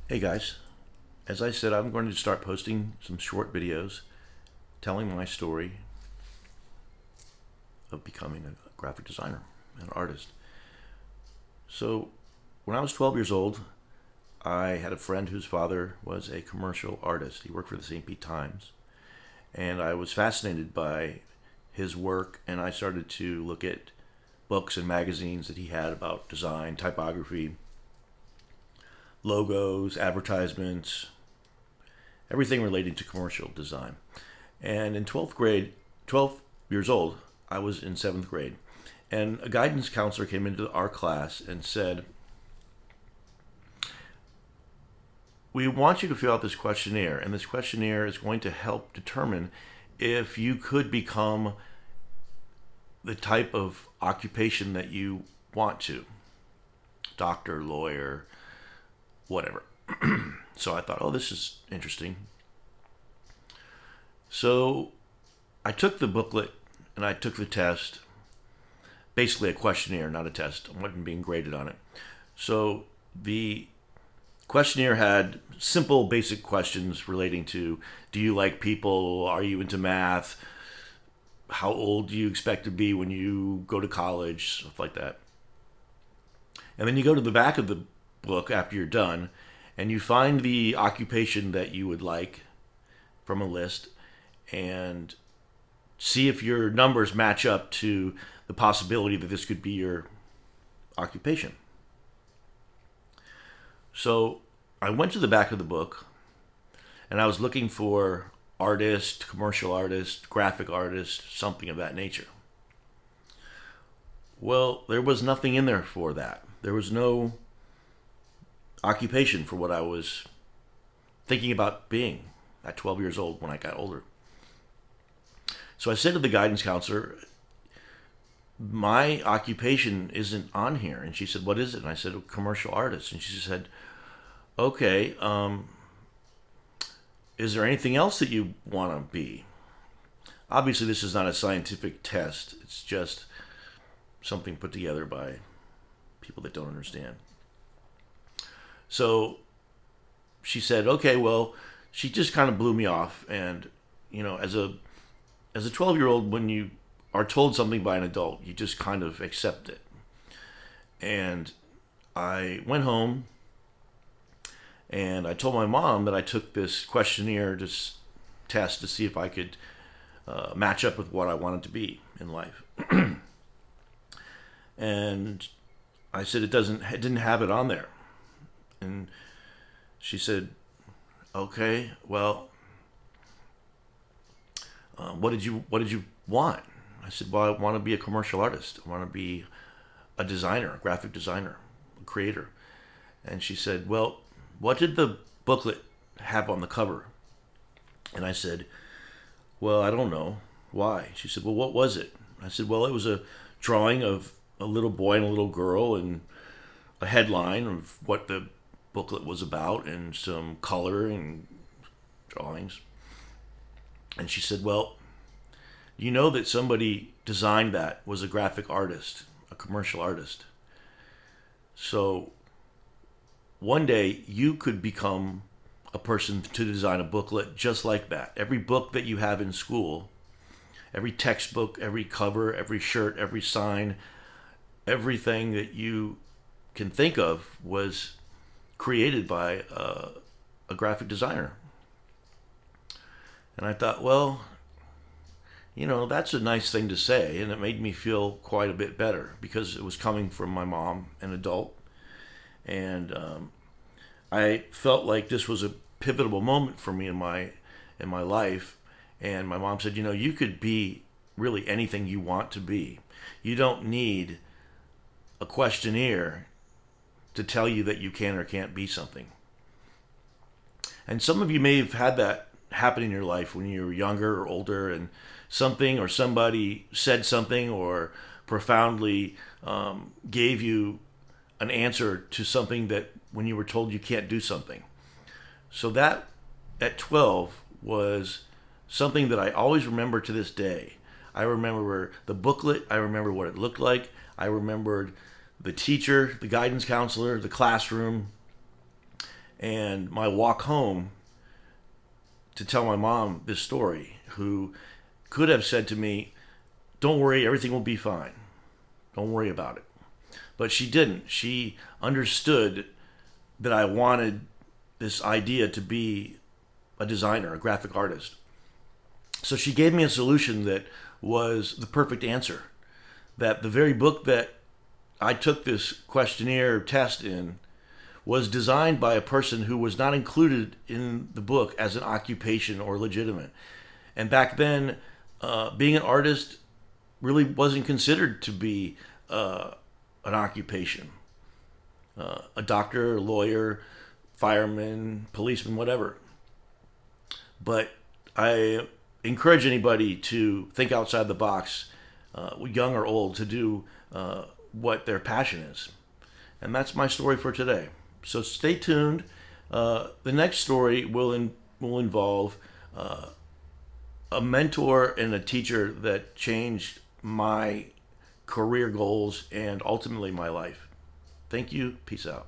Hey guys, as I said, I'm going to start posting some short videos telling my story of becoming a graphic designer, an artist. So, when I was 12 years old, I had a friend whose father was a commercial artist. He worked for the St. Pete Times, and I was fascinated by his work, and I started to look at books and magazines that he had about design, typography, logos, advertisements, everything relating to commercial design. And in 12th grade, 12 years old, I was in 7th grade. And a guidance counselor came into our class and said, "We want you to fill out this questionnaire, and this questionnaire is going to help determine if you could become the type of occupation that you want to, doctor, lawyer, whatever." So I thought, oh, this is interesting. So I took the booklet and I took the test, basically a questionnaire, not a test. I wasn't being graded on it. So the questionnaire had simple, basic questions relating to: do you like people? Are you into math? How old do you expect to be when you go to college? Stuff like that. And then you go to the back of the book after you're done, and you find the occupation that you would like from a list, and see if your numbers match up to the possibility that this could be your occupation. So I went to the back of the book and I was looking for artist, commercial artist, graphic artist, something of that nature. Well, there was nothing in there for that. There was no occupation for what I was thinking about being at 12 years old when I got older. So I said to the guidance counselor, "My occupation isn't on here." And she said, "What is it?" And I said, "A commercial artist." And she said, "Okay, is there anything else that you want to be?" Obviously, this is not a scientific test. It's just something put together by people that don't understand. So she said, "Okay, well," she just kind of blew me off. And, as a 12-year-old, when you are told something by an adult, you just kind of accept it. And I went home and I told my mom that I took this questionnaire, this test, to see if I could match up with what I wanted to be in life. And I said it didn't have it on there. And she said, "Okay, well, what did you want?" I said, "Well, I want to be a commercial artist. I want to be a designer, a graphic designer, a creator." And she said, "Well, what did the booklet have on the cover?" And I said, "Well, I don't know. Why?" She said, "Well, what was it?" I said, "Well, it was a drawing of a little boy and a little girl, and a headline of what the booklet was about, and some color and drawings." And she said, "Well, you know that somebody designed that was a graphic artist, a commercial artist. So one day you could become a person to design a booklet just like that. Every book that you have in school, every textbook, every cover, every shirt, every sign, everything that you can think of was created by a graphic designer." And I thought, well, that's a nice thing to say, and it made me feel quite a bit better because it was coming from my mom, an adult, and I felt like this was a pivotal moment for me in my life. And my mom said, "You could be really anything you want to be. You don't need a questionnaire to tell you that you can or can't be something." And some of you may have had that happen in your life when you were younger or older, and something or somebody said something or profoundly gave you an answer to something that when you were told you can't do something. So that at 12 was something that I always remember to this day. I remember the booklet. I remember what it looked like. I remembered the teacher, the guidance counselor, the classroom. And my walk home to tell my mom this story, who could have said to me, "Don't worry, everything will be fine. Don't worry about it." But she didn't. She understood that I wanted this idea to be a designer, a graphic artist. So she gave me a solution that was the perfect answer. That the very book that I took this questionnaire test in was designed by a person who was not included in the book as an occupation or legitimate. And back then, being an artist really wasn't considered to be an occupation. A doctor, a lawyer, fireman, policeman, whatever. But I encourage anybody to think outside the box, young or old, to do what their passion is. And that's my story for today. So stay tuned. The next story will involve a mentor and a teacher that changed my career goals and ultimately my life. Thank you. Peace out.